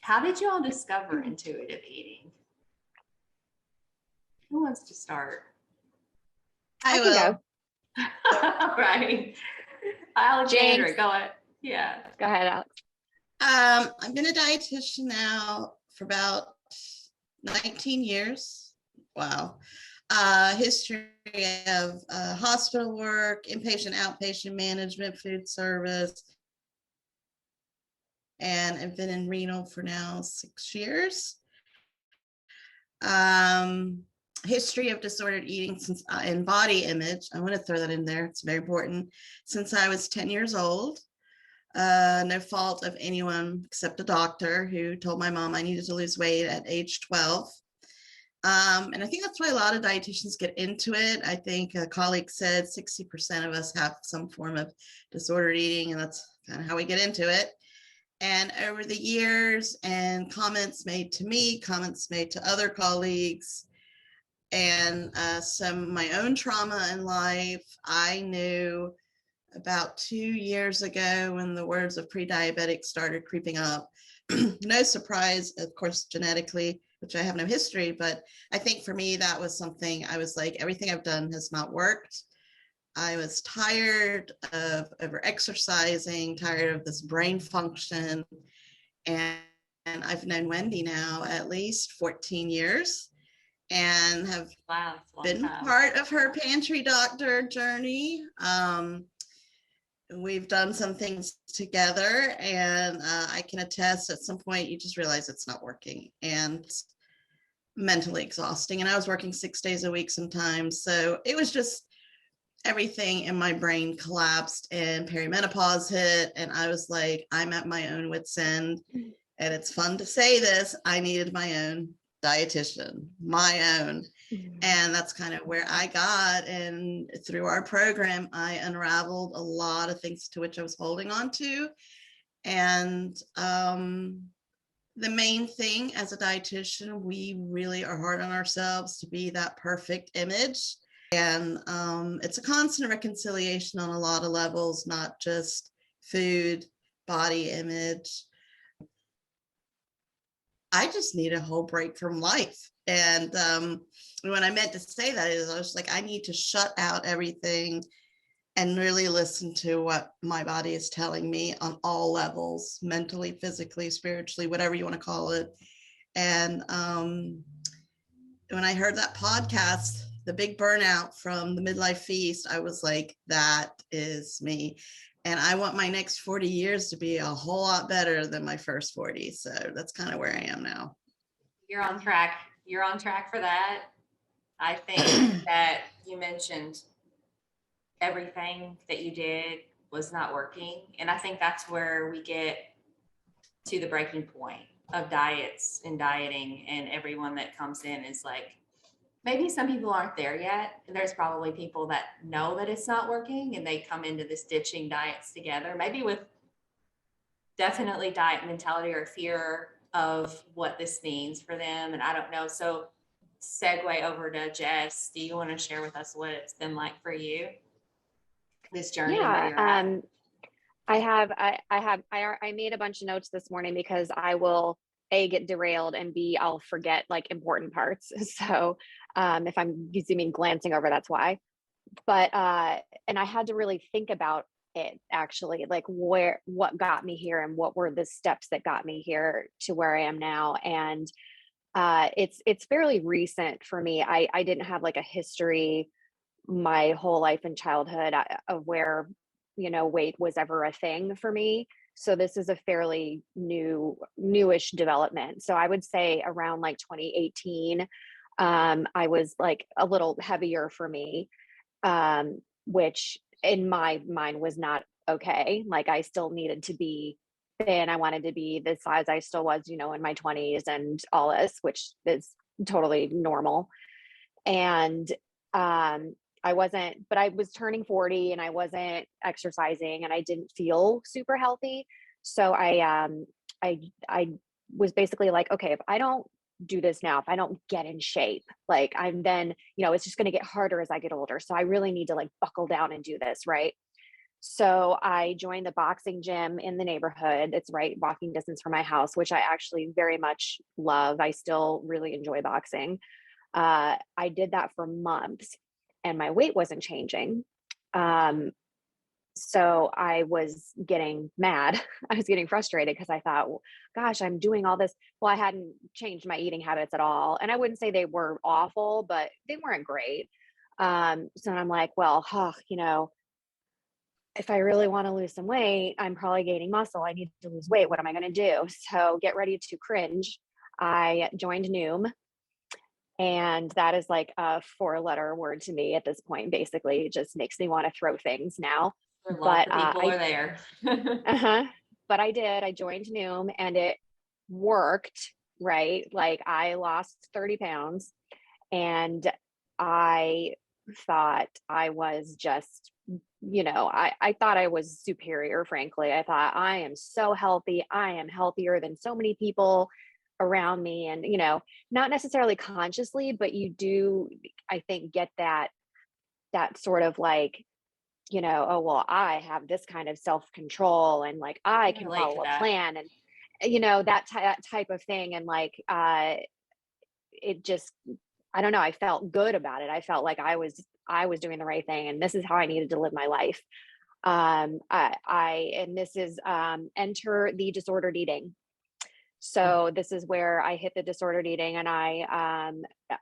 How did you all discover intuitive eating? Who wants to start? I can will. go. Right. Alexandra, Jinx. go ahead. Yeah. Go ahead, Alex. I've been a dietitian now for about 19 years. Wow. History of hospital work, inpatient, outpatient management, food service, and I've been in renal for now 6 years. History of disordered eating since in body image. I want to throw that in there. It's very important. Since I was 10 years old. No fault of anyone except a doctor who told my mom I needed to lose weight at age 12. And I think that's why a lot of dietitians get into it. I think a colleague said 60% of us have some form of disordered eating, and that's kind of how we get into it. And over the years, and comments made to me, comments made to other colleagues, and some of my own trauma in life, I knew about 2 years ago when the words of pre-diabetic started creeping up. No surprise, of course, genetically, which I have no history, but I think for me, that was something I was like, everything I've done has not worked. I was tired of over exercising, tired of this brain function. And I've known Wendy now at least 14 years and have been part of her pantry doctor journey. We've done some things together, and I can attest at some point you just realize it's not working, and it's mentally exhausting. And I was working 6 days a week sometimes. So it was just everything in my brain collapsed, and perimenopause hit. And I was like, I'm at my own wit's end. And it's fun to say this. I needed my own dietitian, my own. And that's kind of where I got. And through our program, I unraveled a lot of things to which I was holding on to. And the main thing as a dietitian, we really are hard on ourselves to be that perfect image. And it's a constant reconciliation on a lot of levels, not just food, body image. I just need a whole break from life. And when I meant to say that is I was like, I need to shut out everything and really listen to what my body is telling me on all levels, mentally, physically, spiritually, whatever you want to call it. And when I heard that podcast, The Big Burnout from the Midlife Feast, I was like, that is me. And I want my next 40 years to be a whole lot better than my first 40. So that's kind of where I am now. You're on track. You're on track for that. I think that you mentioned everything that you did was not working. And I think that's where we get to the breaking point of diets and dieting, and everyone that comes in is like, maybe some people aren't there yet. There's probably people that know that it's not working and they come into this ditching diets together, maybe with definitely diet mentality or fear of what this means for them. And I don't know. So segue over to Jess. Do you want to share with us what it's been like for you? This journey where you're at? I made a bunch of notes this morning because I will A, get derailed, and B, I'll forget like important parts. So if I'm zooming, glancing over, that's why. But and I had to really think about it actually, like what got me here and what were the steps that got me here to where I am now. And it's fairly recent for me. I didn't have like a history my whole life in childhood of where, weight was ever a thing for me. So this is a fairly newish development. So I would say around like 2018, I was like a little heavier for me, which in my mind was not okay. Like I still needed to be thin. I wanted to be the size I still was, in my 20s and all this, which is totally normal. And but I was turning 40 and I wasn't exercising and I didn't feel super healthy. So I was basically like, okay, if I don't do this now, if I don't get in shape, like I'm then, it's just going to get harder as I get older. So I really need to like buckle down and do this. Right. So I joined the boxing gym in the neighborhood. It's right walking distance from my house, which I actually very much love. I still really enjoy boxing. I did that for months and my weight wasn't changing. Um, so I was getting mad. I was getting frustrated because I thought, "Well, gosh, I'm doing all this." Well, I hadn't changed my eating habits at all. And I wouldn't say they were awful, but they weren't great. So I'm like, well, if I really want to lose some weight, I'm probably gaining muscle. I need to lose weight. What am I going to do? So get ready to cringe. I joined Noom, and that is like a 4-letter word to me at this point. Basically, it just makes me want to throw things now. Lots But of people I are there. uh-huh. But I did. I joined Noom and it worked, right? Like I lost 30 pounds and I thought I was just, I thought I was superior, frankly. I thought I am so healthy. I am healthier than so many people around me. And, not necessarily consciously, but you do, I think, get that sort of like, oh, well, I have this kind of self-control and like I I can relate to follow a that. plan and, that type of thing. And like, it just, I don't know, I felt good about it. I felt like I was doing the right thing and this is how I needed to live my life. And this is, enter the disordered eating. So this is where I hit the disordered eating and I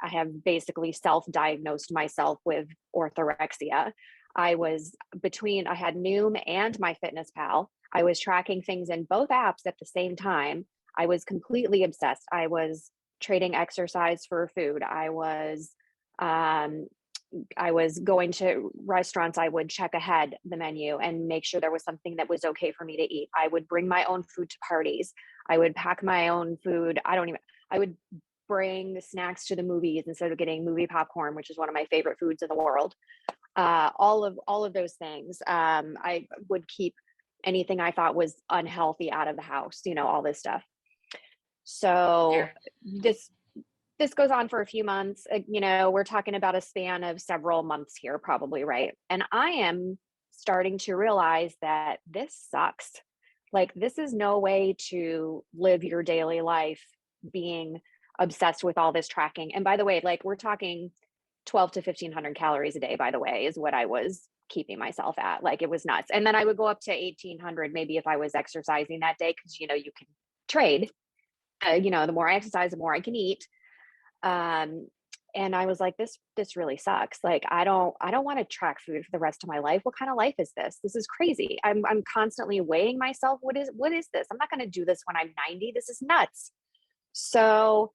have basically self-diagnosed myself with orthorexia. I had Noom and MyFitnessPal. I was tracking things in both apps at the same time. I was completely obsessed. I was trading exercise for food. Um, I was going to restaurants. I would check ahead the menu and make sure there was something that was okay for me to eat. I would bring my own food to parties. I would pack my own food. I would bring the snacks to the movies instead of getting movie popcorn, which is one of my favorite foods in the world. All of those things. I would keep anything I thought was unhealthy out of the house, all this stuff. So There. this goes on for a few months. We're talking about a span of several months here, probably, right? And I am starting to realize that this sucks. Like, this is no way to live your daily life being obsessed with all this tracking. And by the way, like, we're talking 12 to 1500 calories a day, by the way, is what I was keeping myself at. Like, it was nuts. And then I would go up to 1800 maybe if I was exercising that day, because, you can trade. The more I exercise, the more I can eat. And I was like, this really sucks. Like, I don't want to track food for the rest of my life. What kind of life is this? This is crazy. I'm constantly weighing myself. What is this? I'm not going to do this when I'm 90. This is nuts. So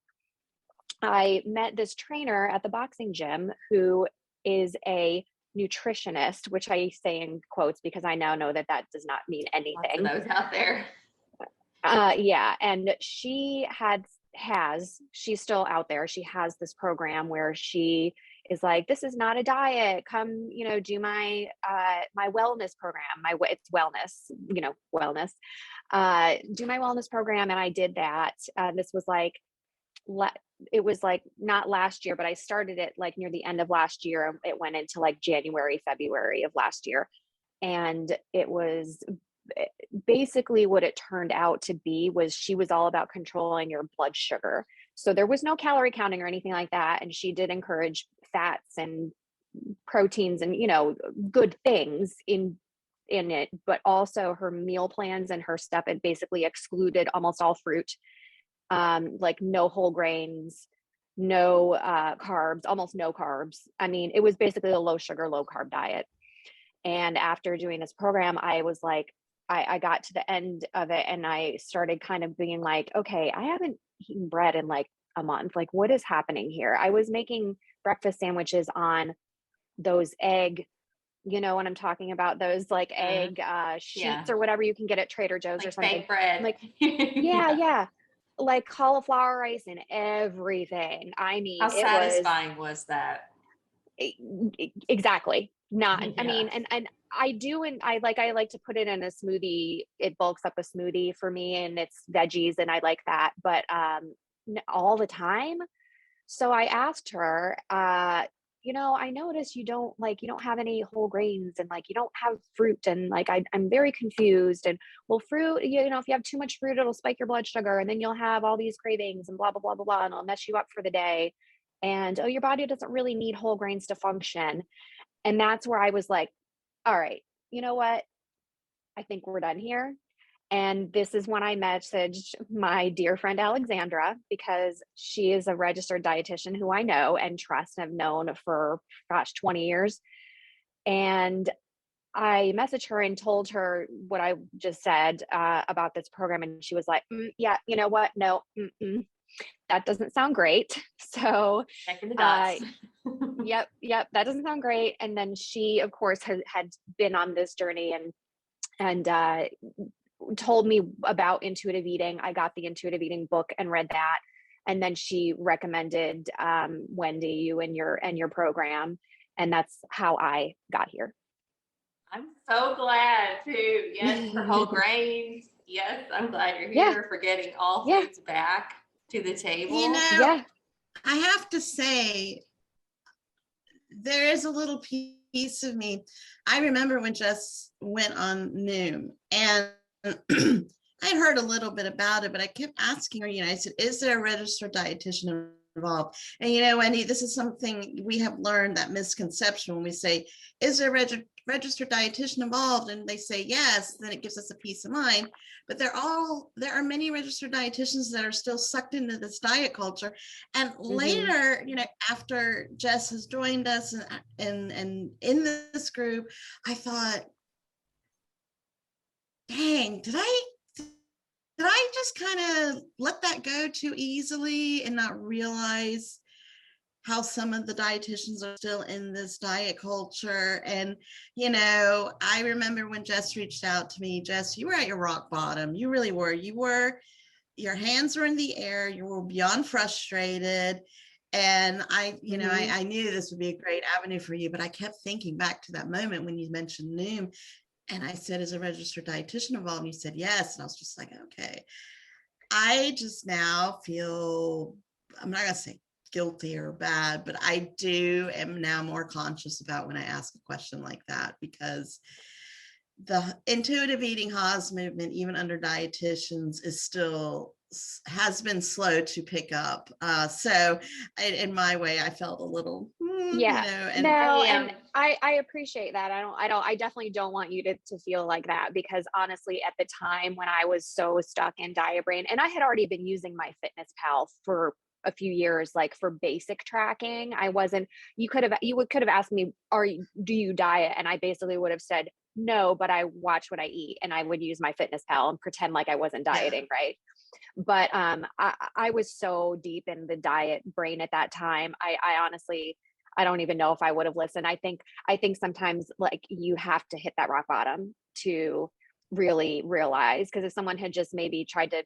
I met this trainer at the boxing gym who is a nutritionist, which I say in quotes because I now know that does not mean Lots anything. of those out there. Yeah. And she's still out there. She has this program where she is like, this is not a diet. Come, do my, my wellness program. It's wellness, wellness, do my wellness program. And I did that. This was like, it was like not last year, but I started it like near the end of last year. It went into like January, February of last year. And it was basically what it turned out to be was she was all about controlling your blood sugar. So there was no calorie counting or anything like that. And she did encourage fats and proteins and, good things in it, but also her meal plans and her stuff, it basically excluded almost all fruit, like no whole grains, no carbs, almost no carbs. I mean, it was basically a low sugar, low carb diet. And after doing this program, I was like, I got to the end of it and I started kind of being like, okay, I haven't eaten bread in like a month. Like, what is happening here? I was making breakfast sandwiches on those egg, you know what I'm talking about? Those like egg sheets Yeah. or whatever you can get at Trader Joe's Like or something. fake bread. Like, yeah. Like cauliflower rice and everything. I mean, How it was satisfying was that? exactly not. I Yeah. mean, and I do, and I like to put it in a smoothie. It bulks up a smoothie for me, and it's veggies, and I like that. But all the time. So I asked her, I noticed you don't have any whole grains and like you don't have fruit and like I'm very confused. And well, fruit, if you have too much fruit, it'll spike your blood sugar and then you'll have all these cravings and blah, blah, blah, blah, blah, and it'll mess you up for the day. And oh, your body doesn't really need whole grains to function. And that's where I was like, all right, you know what? I think we're done here. And this is when I messaged my dear friend Alexandra, because she is a registered dietitian who I know and trust and have known for, gosh, 20 years. And I messaged her and told her what I just said about this program. And she was like, yeah, you know what? No, that doesn't sound great. So, Check in the dots. yep, that doesn't sound great. And then she, of course, had been on this journey and told me about intuitive eating. I got the intuitive eating book and read that. And then she recommended Wendy, you and your program. And that's how I got here. I'm so glad too. Yes, for whole grains. Yes, I'm glad you're here for getting all foods back to the table. I have to say, there is a little piece of me. I remember when Jess went on Noom, and I heard a little bit about it, but I kept asking her, I said, is there a registered dietitian involved? And Wendy, this is something we have learned, that misconception when we say, is there a registered dietitian involved? And they say yes, then it gives us a peace of mind. But there are many registered dietitians that are still sucked into this diet culture. And later, after Jess has joined us and in this group, I thought, dang, did I just kind of let that go too easily and not realize how some of the dietitians are still in this diet culture? And, I remember when Jess reached out to me, Jess, you were at your rock bottom. You really were. Your hands were in the air. You were beyond frustrated. And I knew this would be a great avenue for you, but I kept thinking back to that moment when you mentioned Noom. And I said, is a registered dietitian involved? And you said, yes. And I was just like, okay. I just now feel, I'm not going to say guilty or bad, but I am now more conscious about when I ask a question like that, because the intuitive eating Haas movement, even under dietitians, has been slow to pick up. So in my way, I felt a little, and I appreciate that. I definitely don't want you to feel like that, because honestly, at the time when I was so stuck in diet brain, and I had already been using MyFitnessPal for a few years, like for basic tracking, you could have asked me, do you diet? And I basically would have said, no, but I watch what I eat, and I would use MyFitnessPal and pretend like I wasn't dieting. Right. But I was so deep in the diet brain at that time. I honestly, I don't even know if I would have listened. I think sometimes like you have to hit that rock bottom to really realize, because if someone had just maybe tried to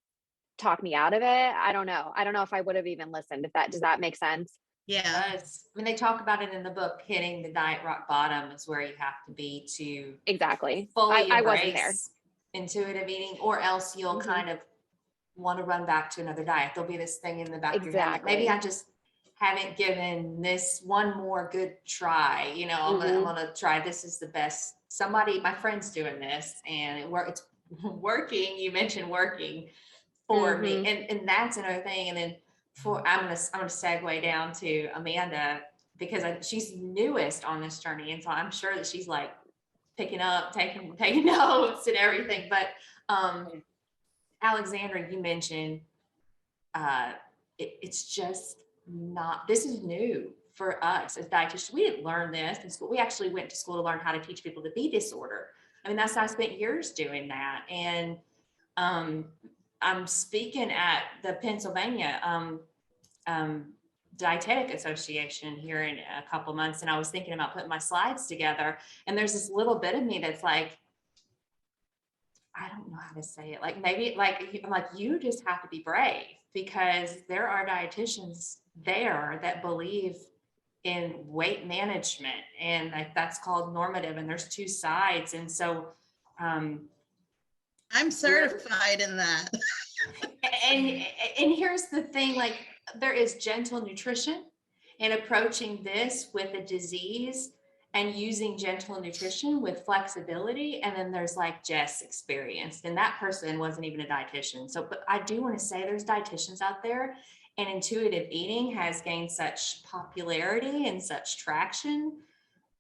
talk me out of it, I don't know if I would have even listened. Does that make sense? Yeah. When they talk about it in the book, hitting the diet rock bottom is where you have to be to exactly fully I wasn't there. Intuitive eating, or else you'll kind of want to run back to another diet. There'll be this thing in the back of your head, like, maybe I just haven't given this one more good try. I'm gonna try. This is the best. My friend's doing this, and it's working. You mentioned working for me, and that's another thing. And then I'm gonna segue down to Amanda, because she's newest on this journey, and so I'm sure that she's like picking up, taking notes and everything. But Alexandra, you mentioned it's just not, this is new for us as dietitians. We didn't learn this in school. We actually went to school to learn how to teach people to be disordered. I spent years doing that. And I'm speaking at the Pennsylvania Dietetic Association here in a couple months, and I was thinking about putting my slides together, and there's this little bit of me that's like, I don't know how to say it. Like, maybe I'm like, you just have to be brave, because there are dietitians there that believe in weight management, and like that's called normative, and there's two sides. And so I'm certified in that. and here's the thing, like, there is gentle nutrition in approaching this with a disease and using gentle nutrition with flexibility. And then there's like Jess experienced, and that person wasn't even a dietitian. So, but I do want to say there's dietitians out there, and intuitive eating has gained such popularity and such traction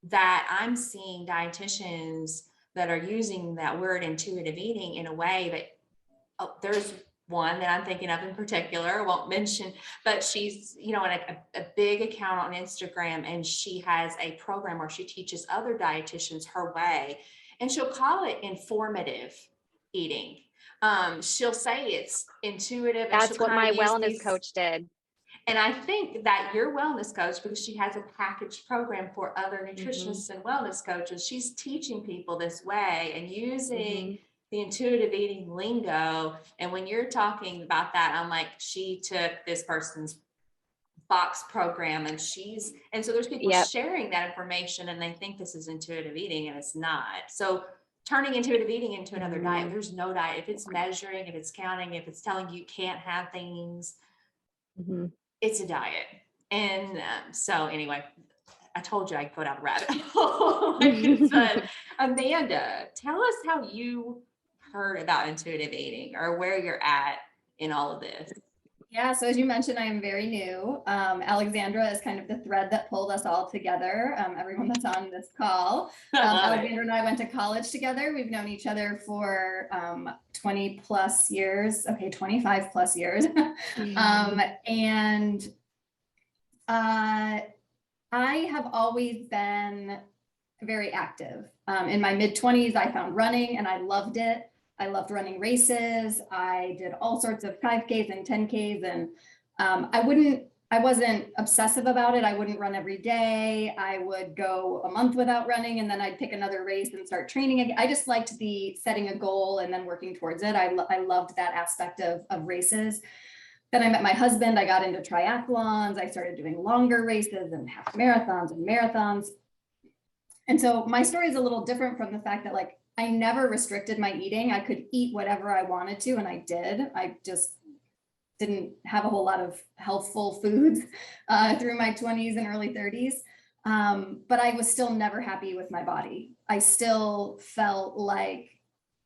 that I'm seeing dietitians that are using that word intuitive eating in a way that, oh, there's one that I'm thinking of in particular, I won't mention, but she's, you know, in a big account on Instagram, and she has a program where she teaches other dietitians her way, and she'll call it informative eating. She'll say it's intuitive. And That's she'll what my use wellness these, coach did. and I think that your wellness coach, because she has a packaged program for other nutritionists and wellness coaches, she's teaching people this way and using the intuitive eating lingo. And when you're talking about that, I'm like, she took this person's box program, and so there's people Yep. sharing that information, and they think this is intuitive eating, and it's not. So turning intuitive eating into another diet, there's no diet. If it's measuring, if it's counting, if it's telling you can't have things, it's a diet. And so anyway, I told you I'd go down a rabbit hole. But Amanda, tell us how you heard about intuitive eating, or where you're at in all of this. Yeah, so as you mentioned, I am very new. Alexandra is kind of the thread that pulled us all together, everyone that's on this call. Alexandra and I went to college together. We've known each other for 20 plus years, okay, 25 plus years. And I have always been very active. In my mid-20s, I found running and I loved it. I loved running races. I did all sorts of 5Ks and 10Ks, and I wasn't obsessive about it. I wouldn't run every day. I would go a month without running, and then I'd pick another race and start training again. I just liked the setting a goal and then working towards it. I loved that aspect of races. Then I met my husband. I got into triathlons. I started doing longer races and half marathons and marathons. And so my story is a little different from the fact that, like, I never restricted my eating. I could eat whatever I wanted to, and I did. I just didn't have a whole lot of healthful foods through my 20s and early 30s. But I was still never happy with my body. I still felt like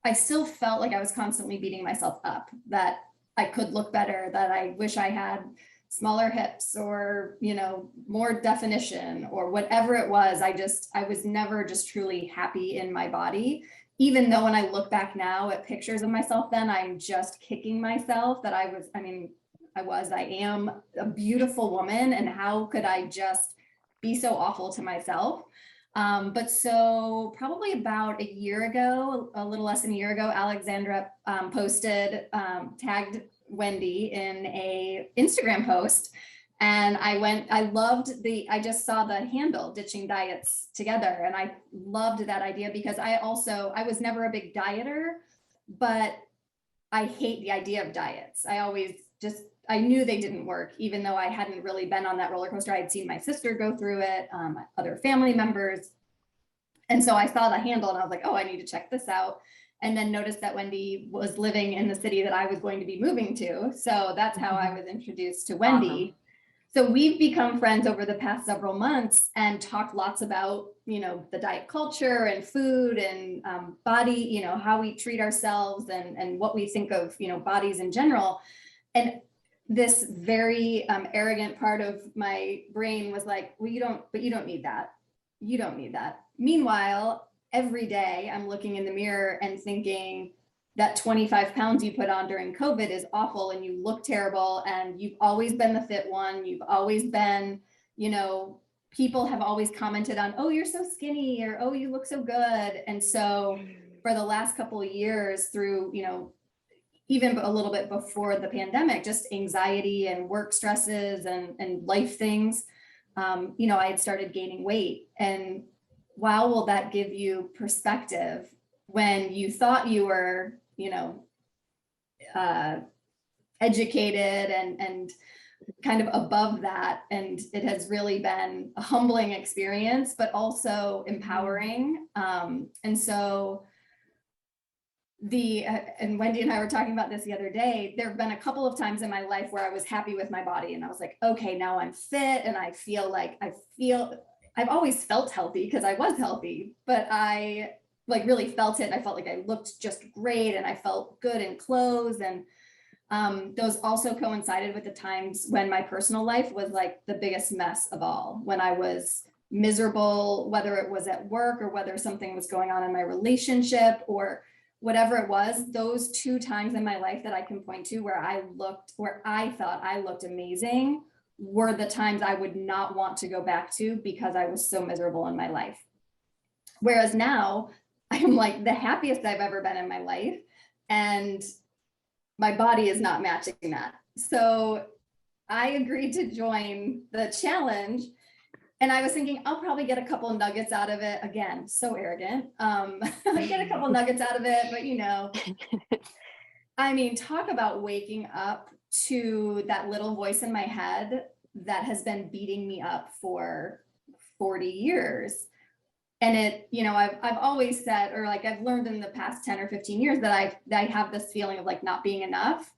I was constantly beating myself up, that I could look better, that I wish I had smaller hips, or, you know, more definition, or whatever it was. I was never just truly happy in my body. Even though when I look back now at pictures of myself then, I'm just kicking myself that I am a beautiful woman, and how could I just be so awful to myself? But so probably about a year ago, a little less than a year ago, Alexandra posted, tagged Wendy in a Instagram post. And I just saw the handle, Ditching Diets Together. And I loved that idea, because I was never a big dieter, but I hate the idea of diets. I knew they didn't work, even though I hadn't really been on that roller coaster. I'd seen my sister go through it, other family members. And so I saw the handle and I was like, oh, I need to check this out. And then noticed that Wendy was living in the city that I was going to be moving to. So that's how I was introduced to Wendy. Awesome. So we've become friends over the past several months and talked lots about, you know, the diet culture and food and body, you know, how we treat ourselves and what we think of, you know, bodies in general. And this very arrogant part of my brain was like, well, you don't need that. You don't need that. Meanwhile, every day I'm looking in the mirror and thinking that 25 pounds you put on during COVID is awful, and you look terrible, and you've always been the fit one. You've always been, you know, people have always commented on, oh, you're so skinny, or, oh, you look so good. And so for the last couple of years, through, you know, even a little bit before the pandemic, just anxiety and work stresses and life things, you know, I had started gaining weight. And wow, will that give you perspective when you thought you were, you know, educated and kind of above that. And it has really been a humbling experience, but also empowering. And so and Wendy and I were talking about this the other day, there have been a couple of times in my life where I was happy with my body and I was like, okay, now I'm fit and I feel like I've always felt healthy because I was healthy, but I like really felt it. I felt like I looked just great and I felt good in clothes. And those also coincided with the times when my personal life was like the biggest mess of all, when I was miserable, whether it was at work or whether something was going on in my relationship or whatever it was. Those 2 times in my life that I can point to where I thought I looked amazing were the times I would not want to go back to because I was so miserable in my life. Whereas now I'm like the happiest I've ever been in my life, and my body is not matching that. So I agreed to join the challenge. And I was thinking, I'll probably get a couple of nuggets out of it. Again, so arrogant. I get a couple of nuggets out of it, but you know, I mean, talk about waking up to that little voice in my head that has been beating me up for 40 years. And it, you know, I've always said, or like I've learned in the past 10 or 15 years that I have this feeling of like not being enough.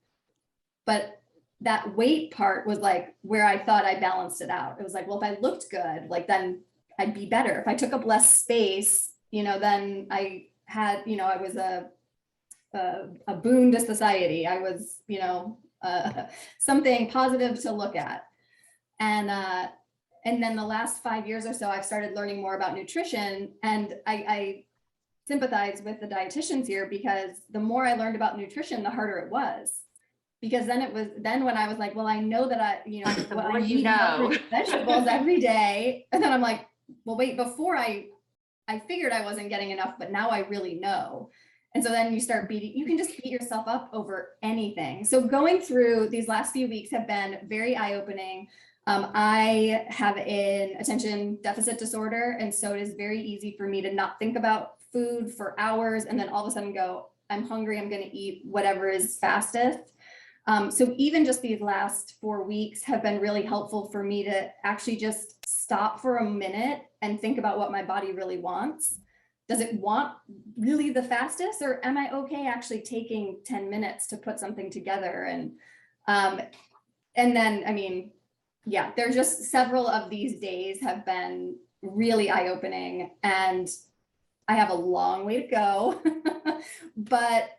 But that weight part was like where I thought I balanced it out. It was like, well, if I looked good, like then I'd be better. If I took up less space, you know, then I had, you know, I was a boon to society. I was, you know, something positive to look at. And then the last 5 years or so, I've started learning more about nutrition, and I sympathize with the dietitians here because the more I learned about nutrition, the harder it was. Because then when I was like, well, I know that The well, more I you eat know. vegetables every day. And then I'm like, well, wait, before I figured I wasn't getting enough, but now I really know. And so then you can just beat yourself up over anything. So going through these last few weeks have been very eye-opening. I have an attention deficit disorder. And so it is very easy for me to not think about food for hours and then all of a sudden go, I'm hungry, I'm going to eat whatever is fastest. So even just these last 4 weeks have been really helpful for me to actually just stop for a minute and think about what my body really wants. Does it want really the fastest, or am I okay actually taking 10 minutes to put something together? And then, I mean, yeah, there's just several of these days have been really eye-opening, and I have a long way to go, but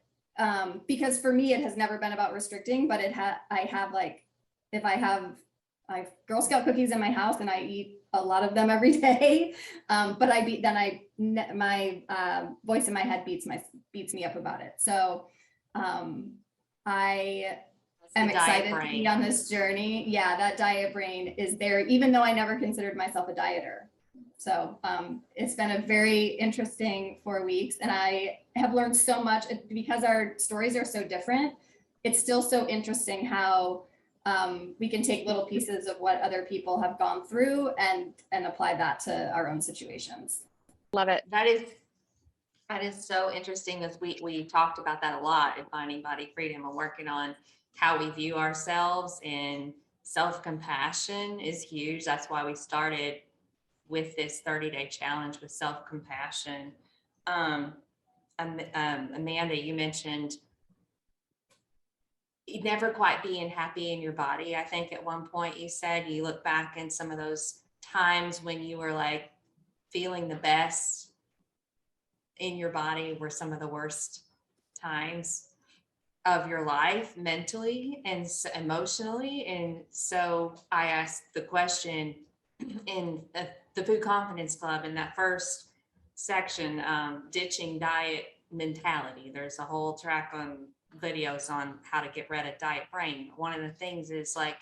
because for me, it has never been about restricting, but I have like, if I have Girl Scout cookies in my house and I eat a lot of them every day, but my voice in my head beats me up about it. So I am excited to be on this journey. Yeah, that diet brain is there, even though I never considered myself a dieter. So it's been a very interesting 4 weeks, and I have learned so much because our stories are so different. It's still so interesting how we can take little pieces of what other people have gone through and apply that to our own situations. Love it. That is so interesting, as we talked about that a lot in Finding Body Freedom and working on how we view ourselves, and self-compassion is huge. That's why we started with this 30-day challenge with self-compassion. Amanda, you mentioned never quite being happy in your body. I think at one point you said you look back in some of those times when you were like feeling the best in your body were some of the worst times of your life, mentally and emotionally. And so I asked the question in the Food Confidence Club, in that first section, ditching diet mentality. There's a whole track on videos on how to get rid of diet brain. One of the things is like,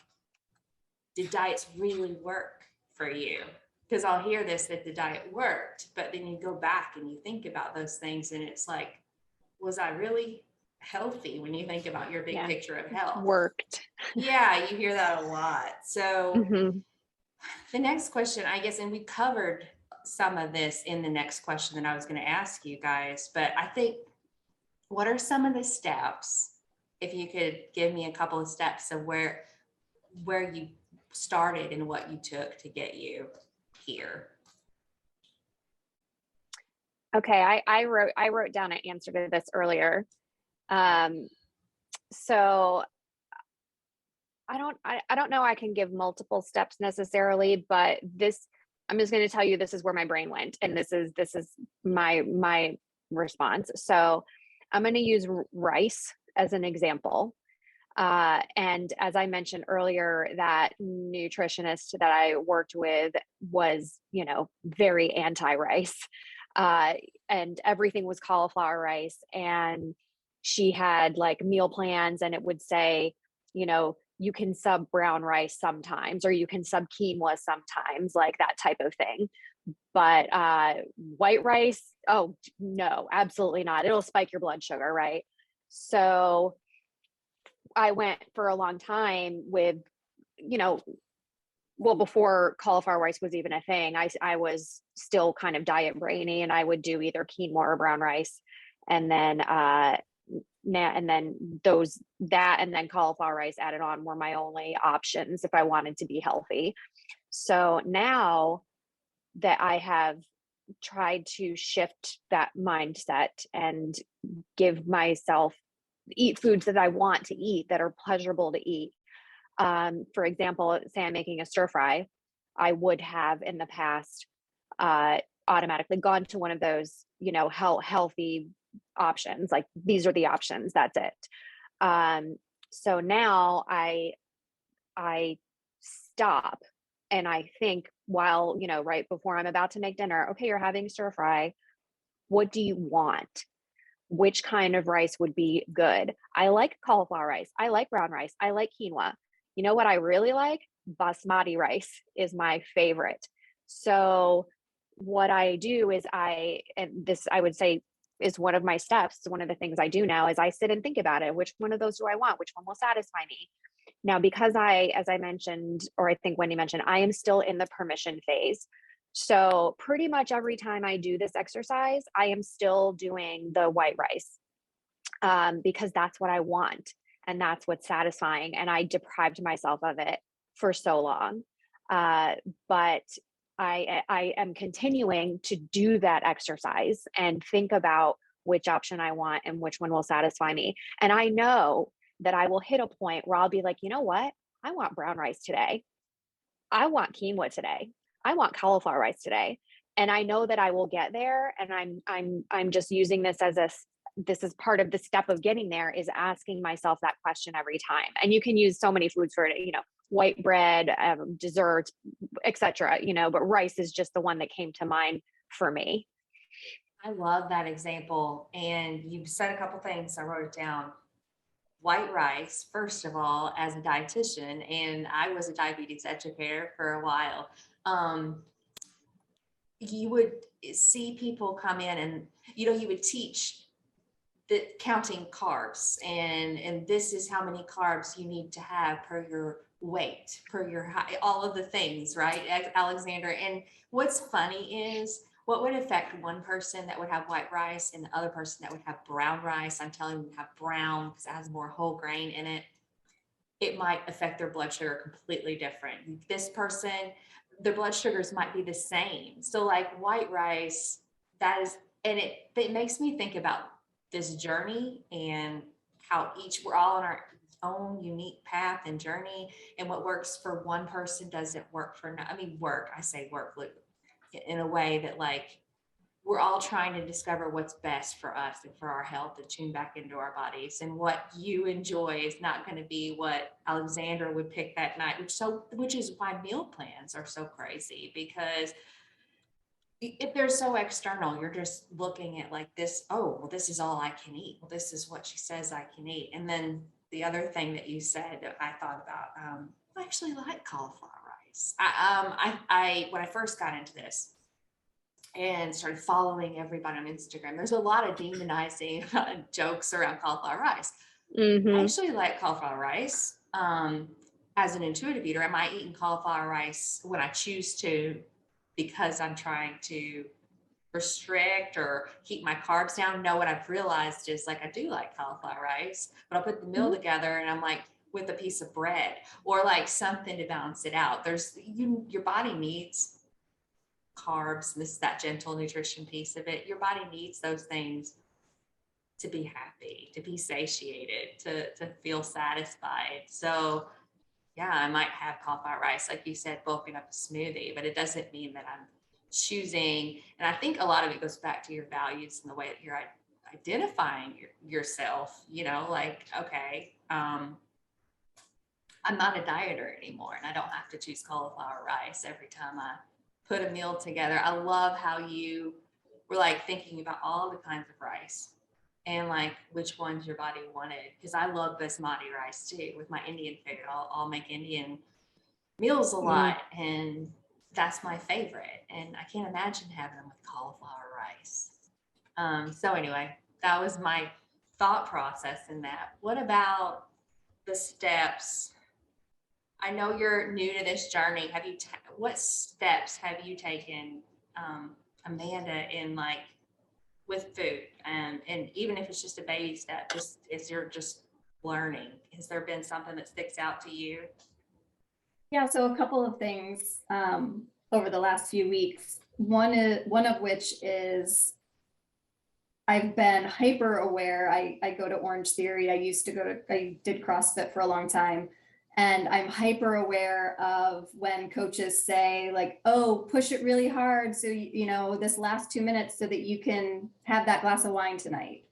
did diets really work for you? Because I'll hear this, that the diet worked, but then you go back and you think about those things and it's like, was I really healthy when you think about your big picture of health? Worked. Yeah, you hear that a lot. So Mm-hmm. the next question, I guess, and we covered some of this in the next question that I was going to ask you guys, but I think, what are some of the steps, if you could give me a couple of steps of where you started and what you took to get you here? Okay, I wrote down an answer to this earlier. So I don't know I can give multiple steps necessarily, but this, I'm just going to tell you this is where my brain went, and this is my response. So I'm going to use rice as an example. And as I mentioned earlier, that nutritionist that I worked with was, you know, very anti-rice, and everything was cauliflower rice. And she had like meal plans, and it would say, you know, you can sub brown rice sometimes, or you can sub quinoa sometimes, like that type of thing. But white rice, oh no, absolutely not. It'll spike your blood sugar, right? So I went for a long time with, you know, well, before cauliflower rice was even a thing, I was still kind of diet brainy, and I would do either quinoa or brown rice. And then and then cauliflower rice added on were my only options if I wanted to be healthy. So now that I have tried to shift that mindset and give myself, eat foods that I want to eat, that are pleasurable to eat. For example, say I'm making a stir fry, I would have in the past automatically gone to one of those, you know, healthy options. Like, these are the options, that's it. So now I stop and I think, while, you know, right before I'm about to make dinner, okay, you're having stir fry. What do you want? Which kind of rice would be good? I like cauliflower rice. I like brown rice. I like quinoa. You know what I really like? Basmati rice is my favorite. So what I do is and this I would say is one of my steps. One of the things I do now is I sit and think about it. Which one of those do I want? Which one will satisfy me? Now, because as I mentioned, or I think Wendy mentioned, I am still in the permission phase. So pretty much every time I do this exercise, I am still doing the white rice, because that's what I want and that's what's satisfying. And I deprived myself of it for so long. But I am continuing to do that exercise and think about which option I want and which one will satisfy me. And I know that I will hit a point where I'll be like, you know what? I want brown rice today. I want quinoa today. I want cauliflower rice today. And I know that I will get there. And I'm just using this this is part of the step of getting there, is asking myself that question every time. And you can use so many foods for it, you know, white bread, desserts, etc. You know, but rice is just the one that came to mind for me. I love that example. And you said a couple things, I wrote it down. White rice, first of all, as a dietitian, and I was a diabetes educator for a while. You would see people come in and, you know, you would teach the counting carbs, and this is how many carbs you need to have per your weight, per your height, all of the things, right, Alexander? And what's funny is, what would affect one person that would have white rice and the other person that would have brown rice? I'm telling you, have brown because it has more whole grain in it. It might affect their blood sugar completely different. This person, their blood sugars might be the same. So like white rice, that is, and it makes me think about this journey and how we're all on our own unique path and journey, and what works for one person doesn't work for, I mean, I say work in a way that, like, we're all trying to discover what's best for us and for our health, and tune back into our bodies. And what you enjoy is not going to be what Alexander would pick that night, which is why meal plans are so crazy, because if they're so external, you're just looking at like this, oh, well, this is all I can eat. Well, this is what she says I can eat. And then the other thing that you said that I thought about, I actually like cauliflower rice. When I first got into this and started following everybody on Instagram, there's a lot of demonizing jokes around cauliflower rice. I actually like cauliflower rice. As an intuitive eater, am I eating cauliflower rice when I choose to, because I'm trying to restrict or keep my carbs down? No, what I've realized is, like, I do like cauliflower rice, but I'll put the meal together and I'm like, with a piece of bread or like something to balance it out. Your body needs carbs, this is that gentle nutrition piece of it. Your body needs those things to be happy, to be satiated, to feel satisfied. So yeah, I might have cauliflower rice, like you said, bulking up a smoothie, but it doesn't mean that I'm choosing. And I think a lot of it goes back to your values and the way that you're identifying yourself, like, okay, I'm not a dieter anymore and I don't have to choose cauliflower rice every time I put a meal together. I love how you were like thinking about all the kinds of rice and like which ones your body wanted. Cause I love basmati rice too with my Indian food. I'll make Indian meals a lot and that's my favorite. And I can't imagine having them with cauliflower rice. So anyway, that was my thought process in that. What about the steps? I know you're new to this journey. What steps have you taken, Amanda, in like with food? And even if it's just a baby step, just as you're just learning, has there been something that sticks out to you? Yeah, so a couple of things over the last few weeks. One of which is I've been hyper aware. I go to Orange Theory. I did CrossFit for a long time. And I'm hyper aware of when coaches say like, oh, push it really hard. So, this last 2 minutes so that you can have that glass of wine tonight.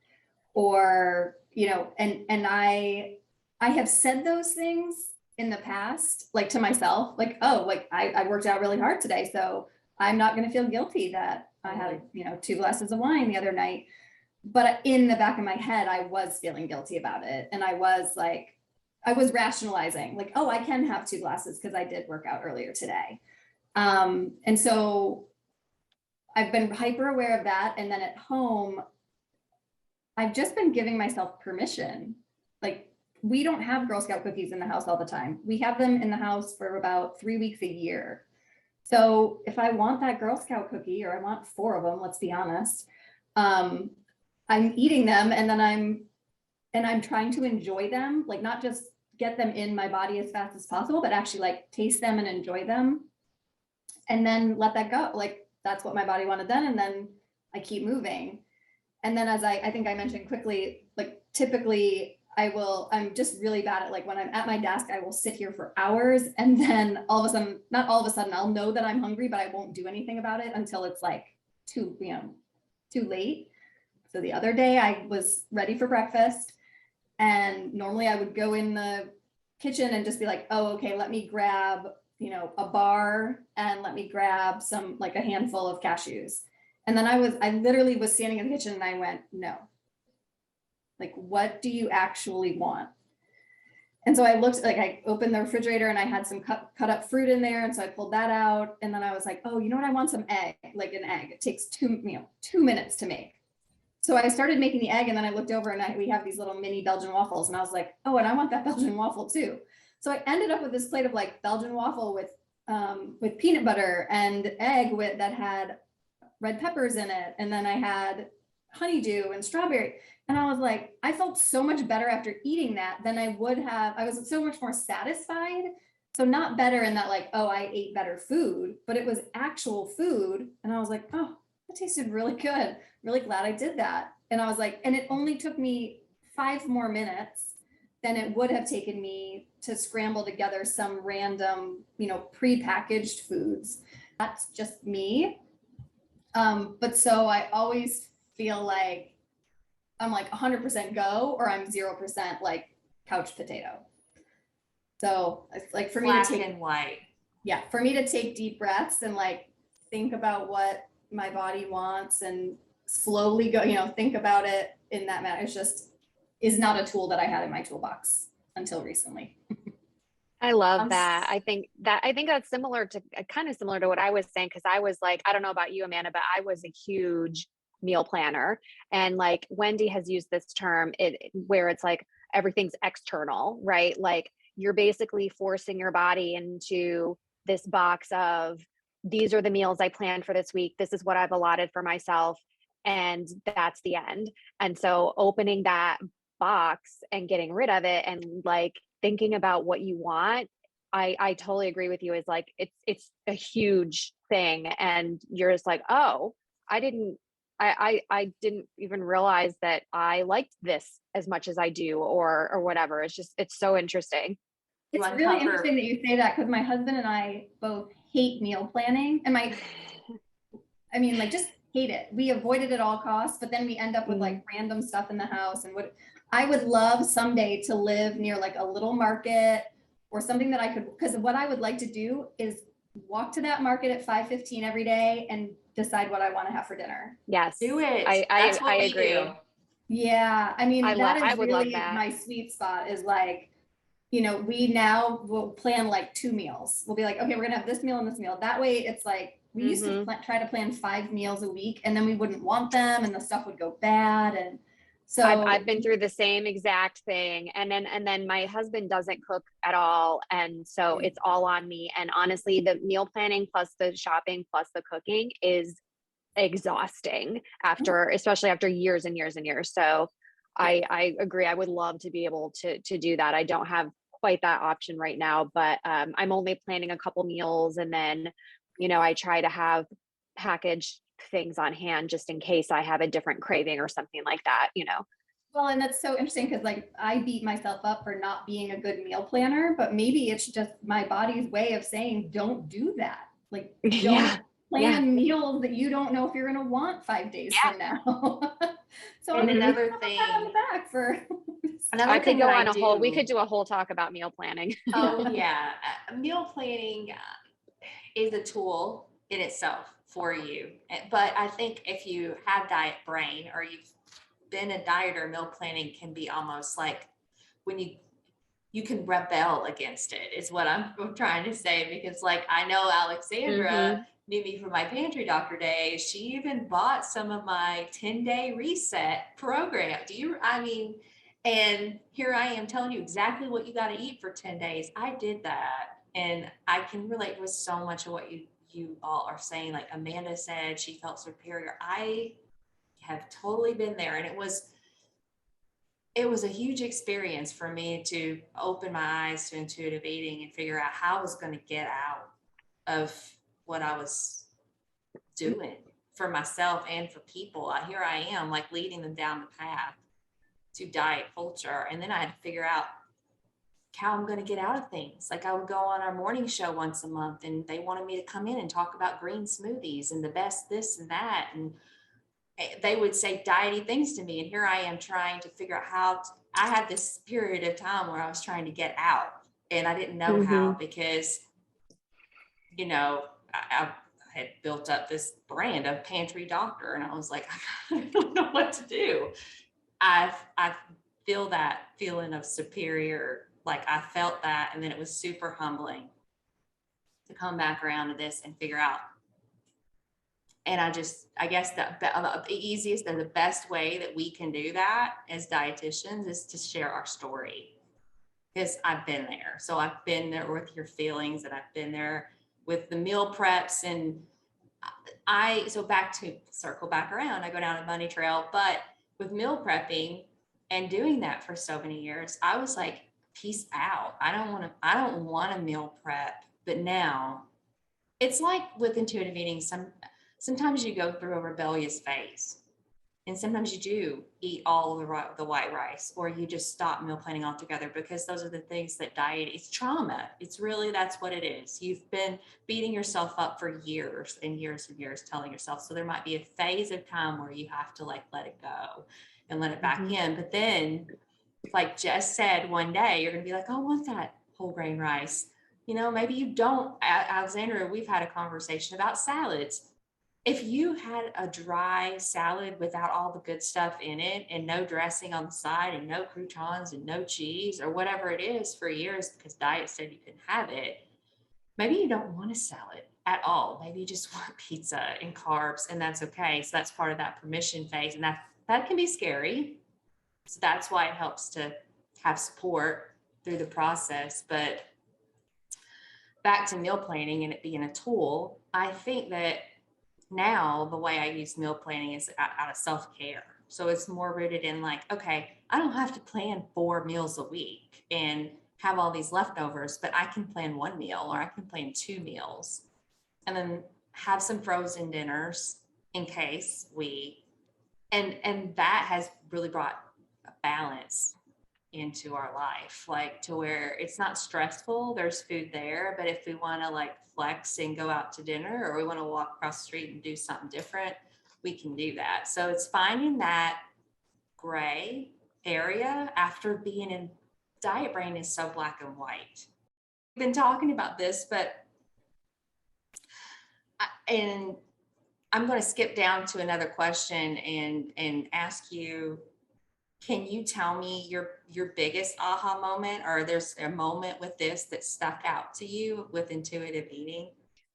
Or, and I have said those things in the past, like to myself, like, oh, like I worked out really hard today. So I'm not going to feel guilty that I had, 2 glasses of wine the other night. But in the back of my head, I was feeling guilty about it. And I was rationalizing like, oh, I can have 2 glasses because I did work out earlier today. And so I've been hyper aware of that. And then at home, I've just been giving myself permission. Like, we don't have Girl Scout cookies in the house all the time. We have them in the house for about 3 weeks a year. So if I want that Girl Scout cookie, or I want 4 of them, let's be honest, I'm eating them and then I'm trying to enjoy them, like not just get them in my body as fast as possible, but actually like taste them and enjoy them and then let that go. Like that's what my body wanted then. And then I keep moving. And then as I think I mentioned quickly, like typically I'm just really bad at like when I'm at my desk, I will sit here for hours and then not all of a sudden I'll know that I'm hungry, but I won't do anything about it until it's like too late. So the other day I was ready for breakfast and normally I would go in the kitchen and just be like, oh, okay, let me grab, a bar and let me grab some, like a handful of cashews. And then I literally was standing in the kitchen and I went, no, like, what do you actually want? And so I looked, like I opened the refrigerator and I had some cut up fruit in there. And so I pulled that out. And then I was like, oh, you know what? I want some egg, like an egg. It takes 2 minutes to make. So I started making the egg and then I looked over and we have these little mini Belgian waffles and I was like, oh, and I want that Belgian waffle too. So I ended up with this plate of like Belgian waffle with peanut butter and egg that had red peppers in it. And then I had honeydew and strawberry. And I was like, I felt so much better after eating that than I would have. I was so much more satisfied. So not better in that like, oh, I ate better food, but it was actual food. And I was like, oh, that tasted really good. Really glad I did that. And I was like, and it only took me 5 more minutes than it would have taken me to scramble together some random, prepackaged foods. That's just me. But so I always feel like I'm like 100% go or I'm 0% like couch potato. So it's like for me to take and white. Yeah, for me to take deep breaths and like think about what my body wants and slowly go, think about it in that manner. It's just is not a tool that I had in my toolbox until recently. I love that. I think that's kind of similar to what I was saying. Cause I was like, I don't know about you, Amanda, but I was a huge meal planner. And like Wendy has used this term where it's like everything's external, right? Like you're basically forcing your body into this box of these are the meals I planned for this week. This is what I've allotted for myself. And that's the end. And so opening that box and getting rid of it and like thinking about what you want I totally agree with you. Is like, it's a huge thing. And you're just like, oh, I didn't even realize that I liked this as much as I do, or whatever. It's just, it's so interesting. You It's really uncover- interesting that you say that because my husband and I both hate meal planning, and I mean, like, just hate it. We avoid it at all costs, but then we end up with like random stuff in the house. And what I would love someday to live near like a little market or something that I could, because what I would like to do is walk to that market at 5:15 every day and decide what I want to have for dinner. Yes. Do it. I That's what we agree. do. Yeah, I mean, I would love really that. my sweet spot is like, we now will plan like 2 meals. We'll be like, okay, we're gonna have this meal and this meal. That way it's like, we used to try to plan 5 meals a week, and then we wouldn't want them and the stuff would go bad. And so I've been through the same exact thing. And then my husband doesn't cook at all. And so it's all on me. And honestly, the meal planning plus the shopping plus the cooking is exhausting especially after years and years and years. So I agree. I would love to be able to do that. I don't have quite that option right now, but I'm only planning a couple meals, and then, I try to have packaged things on hand just in case I have a different craving or something like that. Well, and that's so interesting because like I beat myself up for not being a good meal planner, but maybe it's just my body's way of saying, don't do that. Like, don't plan meals that you don't know if you're going to want 5 days from now. So And I'm another pat thing, on the back for another I could thing go that on we do- could do a whole talk about meal planning. Oh yeah, meal planning is a tool in itself for you. But I think if you have diet brain or you've been a dieter, meal planning can be almost like when you can rebel against it, is what I'm trying to say. Because like, I know Alexandra knew me from my pantry doctor days. She even bought some of my 10-day reset program. And here I am telling you exactly what you got to eat for 10 days. I did that. And I can relate with so much of what you all are saying. Like Amanda said, she felt superior. I have totally been there. And it was a huge experience for me to open my eyes to intuitive eating and figure out how I was going to get out of what I was doing for myself and for people. Here I am, like, leading them down the path to diet culture. And then I had to figure out how I'm going to get out of things. Like, I would go on our morning show once a month and they wanted me to come in and talk about green smoothies and the best this and that. And they would say diety things to me. And here I am trying to figure out I had this period of time where I was trying to get out and I didn't know how, because, I had built up this brand of pantry doctor and I was like, I don't know what to do. I feel that feeling of superior. Like, I felt that. And then it was super humbling to come back around to this and figure out. And I guess the easiest and the best way that we can do that as dietitians is to share our story, because I've been there. So I've been there with your feelings, and I've been there with the meal preps. And so circle back around, I go down a bunny trail, but with meal prepping and doing that for so many years, I was like, peace out. I don't want to meal prep. But now it's like with intuitive eating, sometimes you go through a rebellious phase, and sometimes you do eat all the white rice, or you just stop meal planning altogether, because those are the things that it's trauma. It's really, that's what it is. You've been beating yourself up for years and years and years, telling yourself. So there might be a phase of time where you have to like let it go and let it back in. But then, like Jess said, one day you're going to be like, oh, I want that whole grain rice. Maybe you don't. Alexandra, we've had a conversation about salads. If you had a dry salad without all the good stuff in it and no dressing on the side and no croutons and no cheese or whatever it is for years, because diet said you couldn't have it, maybe you don't want a salad at all. Maybe you just want pizza and carbs, and that's okay. So that's part of that permission phase. And that can be scary. So that's why it helps to have support through the process. But back to meal planning and it being a tool, I think that now the way I use meal planning is out of self-care. So it's more rooted in like, okay, I don't have to plan 4 meals a week and have all these leftovers, but I can plan one meal or I can plan 2 meals and then have some frozen dinners in case and that has really brought a balance into our life, like to where it's not stressful. There's food there, but if we want to like flex and go out to dinner or we want to walk across the street and do something different, we can do that. So it's finding that gray area after being in diet brain is so black and white. We've been talking about this, but and I'm going to skip down to another question and ask you, can you tell me your biggest aha moment, or there's a moment with this that stuck out to you with intuitive eating?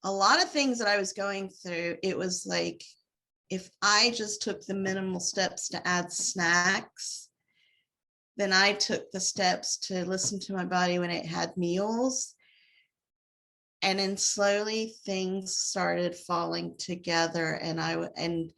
A lot of things that I was going through, it was like, if I just took the minimal steps to add snacks, then I took the steps to listen to my body when it had meals. And then slowly things started falling together, and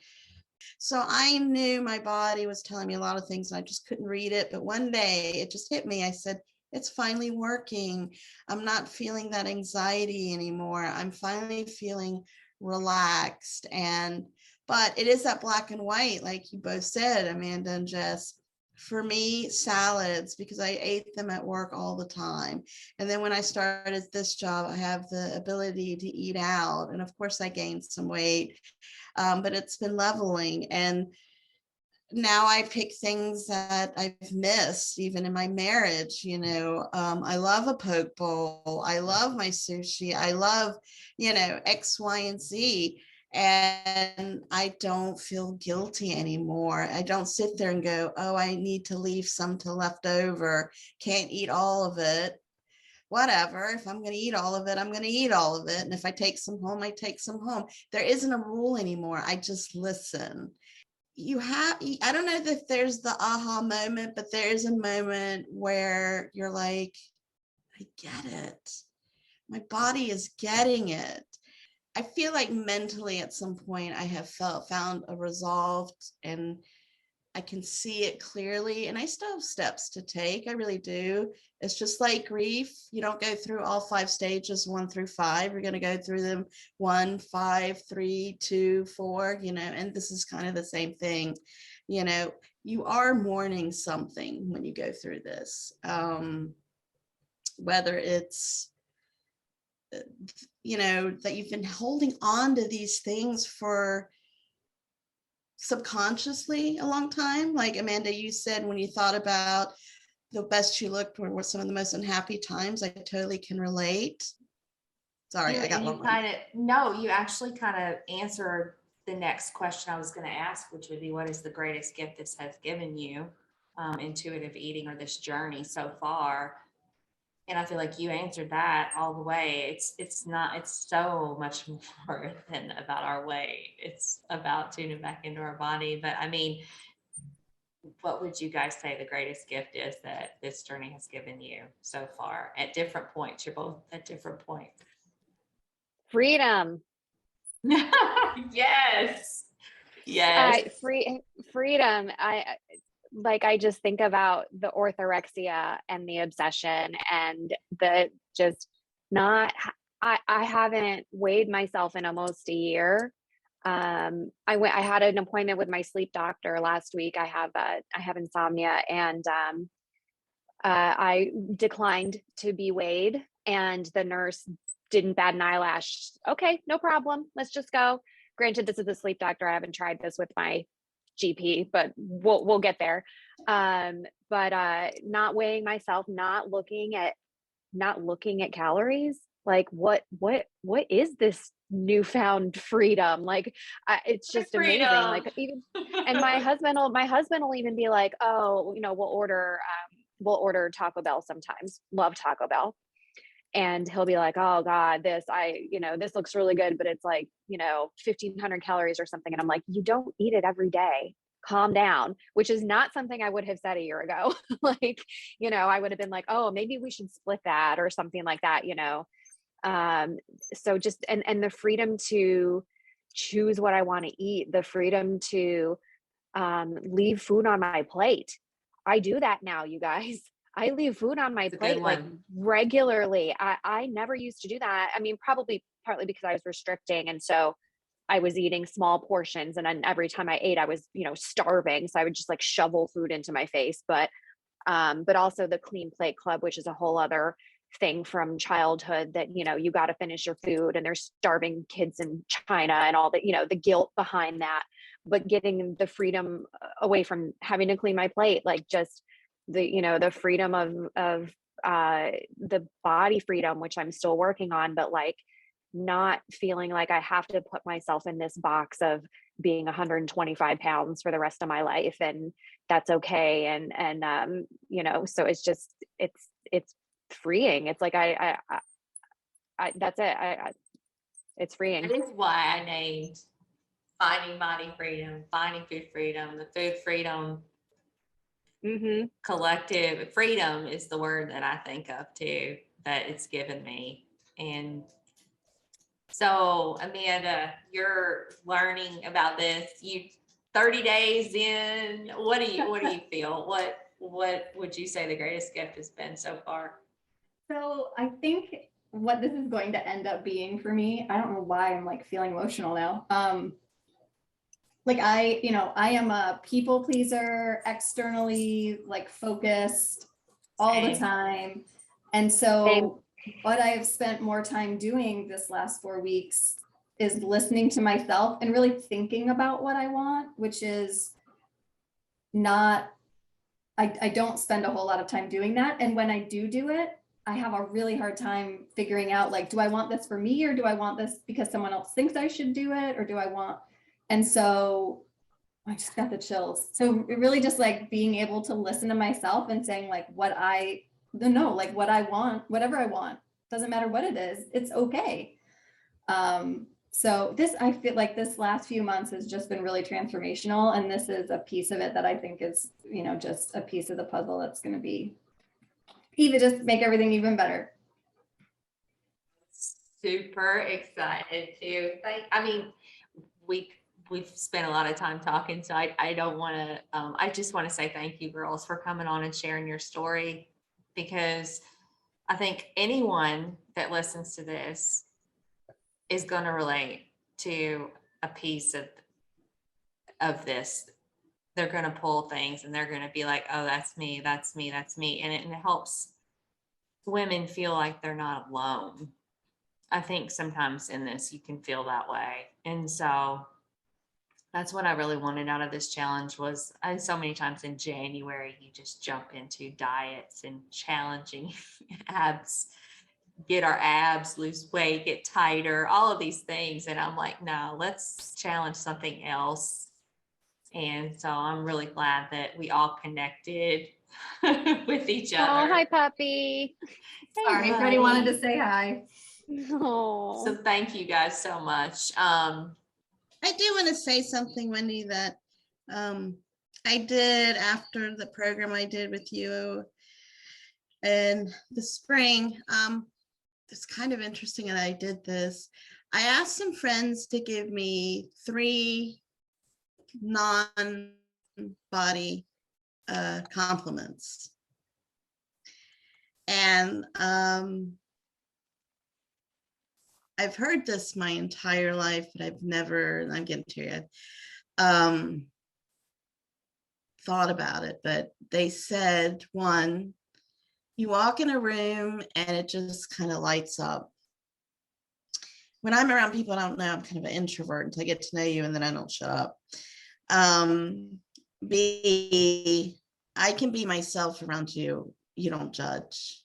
so I knew my body was telling me a lot of things and I just couldn't read it. But one day it just hit me. I said, it's finally working. I'm not feeling that anxiety anymore. I'm finally feeling relaxed. But it is that black and white, like you both said, Amanda and Jess. For me, salads, because I ate them at work all the time. And then when I started this job, I have the ability to eat out. And of course, I gained some weight, but it's been leveling. And now I pick things that I've missed, even in my marriage. I love a poke bowl. I love my sushi. I love, X, Y, and Z. And I don't feel guilty anymore. I don't sit there and go, oh, I need to leave some to left over. Can't eat all of it. Whatever. If I'm going to eat all of it, I'm going to eat all of it. And if I take some home, I take some home. There isn't a rule anymore. I just listen. I don't know if there's the aha moment, but there is a moment where you're like, I get it. My body is getting it. I feel like mentally at some point I have found a resolve, and I can see it clearly, and I still have steps to take. I really do. It's just like grief. You don't go through all 5 stages 1 through 5. You're going to go through them 1, 5, 3, 2, 4, and this is kind of the same thing. You are mourning something when you go through this, whether it's that you've been holding on to these things for subconsciously a long time. Like Amanda, you said when you thought about the best you looked were some of the most unhappy times. I totally can relate. Sorry, I got one. No, you actually kind of answered the next question I was going to ask, which would be, what is the greatest gift this has given you, intuitive eating or this journey so far? And I feel like you answered that all the way. It's so much more than about our weight. It's about tuning back into our body. But I mean, what would you guys say the greatest gift is that this journey has given you so far at different points? You're both at different points. Freedom. Yes. Freedom. I just think about the orthorexia and the obsession and the just not, I haven't weighed myself in almost a year. I had an appointment with my sleep doctor last week. I have insomnia, and I declined to be weighed, and the nurse didn't bat an eyelash. Okay, no problem. Let's just go. Granted, this is a sleep doctor. I haven't tried this with my GP, but we'll get there. But not weighing myself, not looking at calories. Like what is this newfound freedom? Like it's just amazing. Like even, and my husband will even be like, oh, we'll order Taco Bell sometimes. Love Taco Bell. And he'll be like, oh God, this looks really good, but it's like, 1,500 calories or something. And I'm like, you don't eat it every day. Calm down, which is not something I would have said a year ago. Like, I would have been like, oh, maybe we should split that or something like that, So just, and the freedom to choose what I want to eat, the freedom to leave food on my plate. I do that now, you guys. I leave food on my It's a good plate like one. regularly. I never used to do that. I mean, probably partly because I was restricting. And so I was eating small portions. And then every time I ate, I was, starving. So I would just like shovel food into my face. But also the Clean Plate Club, which is a whole other thing from childhood that, you got to finish your food and there's starving kids in China and all that, the guilt behind that. But getting the freedom away from having to clean my plate, like just the freedom of the body freedom, which I'm still working on, but like not feeling like I have to put myself in this box of being 125 pounds for the rest of my life, and that's okay. And so it's freeing. It's like I that's it. It's freeing. That is why I named Finding Body Freedom, Finding Food Freedom, the Food Freedom Mm-hmm. Collective. Freedom is the word that I think of too, that it's given me. And so, Amanda, you're learning about this. You 30 days in. What do you feel? What would you say the greatest gift has been so far? So I think what this is going to end up being for me, I don't know why I'm like feeling emotional now. Like I am a people pleaser, externally like focused all the Same. time. And so Same. what I have spent more time doing this last 4 weeks is listening to myself and really thinking about what I want, which is not, I don't spend a whole lot of time doing that. And when I do it, I have a really hard time figuring out, like, do I want this for me, or do I want this because someone else thinks I should do it, or do I want, and so I just got the chills. So it really just like being able to listen to myself and saying like what I want, whatever I want, doesn't matter what it is, it's okay. So I feel like this last few months has just been really transformational. And this is a piece of it that I think is, just a piece of the puzzle that's going to be even just make everything even better. Super excited to I mean, we've spent a lot of time talking, so I don't want to, I just want to say thank you, girls, for coming on and sharing your story, because I think anyone that listens to this is going to relate to a piece of this. They're going to pull things and they're going to be like, oh, that's me, that's me, that's me. And it helps women feel like they're not alone. I think sometimes in this, you can feel that way. And so that's what I really wanted out of this challenge was, so many times in January, you just jump into diets and challenging abs, get our abs, lose weight, get tighter, all of these things. And I'm like, no, let's challenge something else. And so I'm really glad that we all connected with each Oh, other. hi, puppy. Sorry, Freddie wanted to say hi. Oh. So thank you guys so much. I do want to say something, Wendy, that I did after the program I did with you in the spring. It's kind of interesting that I did this. I asked some friends to give me 3 non-body compliments. And I've heard this my entire life, but I've never, I'm getting teary-eyed, thought about it. But they said, one, you walk in a room and it just kind of lights up. When I'm around people I don't know, I'm kind of an introvert until I get to know you, and then I don't shut up. B, I can be myself around you. You don't judge.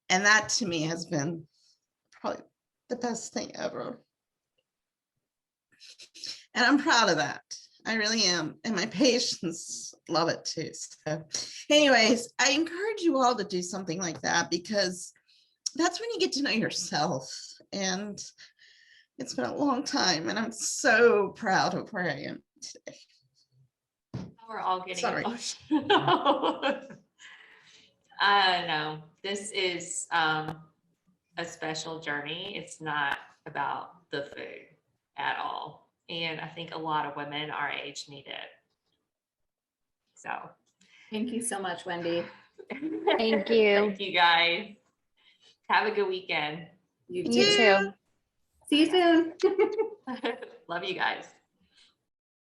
And that to me has been probably the best thing ever. And I'm proud of that. I really am. And my patients love it too. So anyways, I encourage you all to do something like that, because that's when you get to know yourself. And it's been a long time, and I'm so proud of where I am today. We're all getting Sorry. emotional. I know this is a special journey. It's not about the food at all. And I think a lot of women our age need it. So Thank you so much, Wendy. Thank you. Thank you, guys. Have a good weekend. You too. See you soon. Love you guys.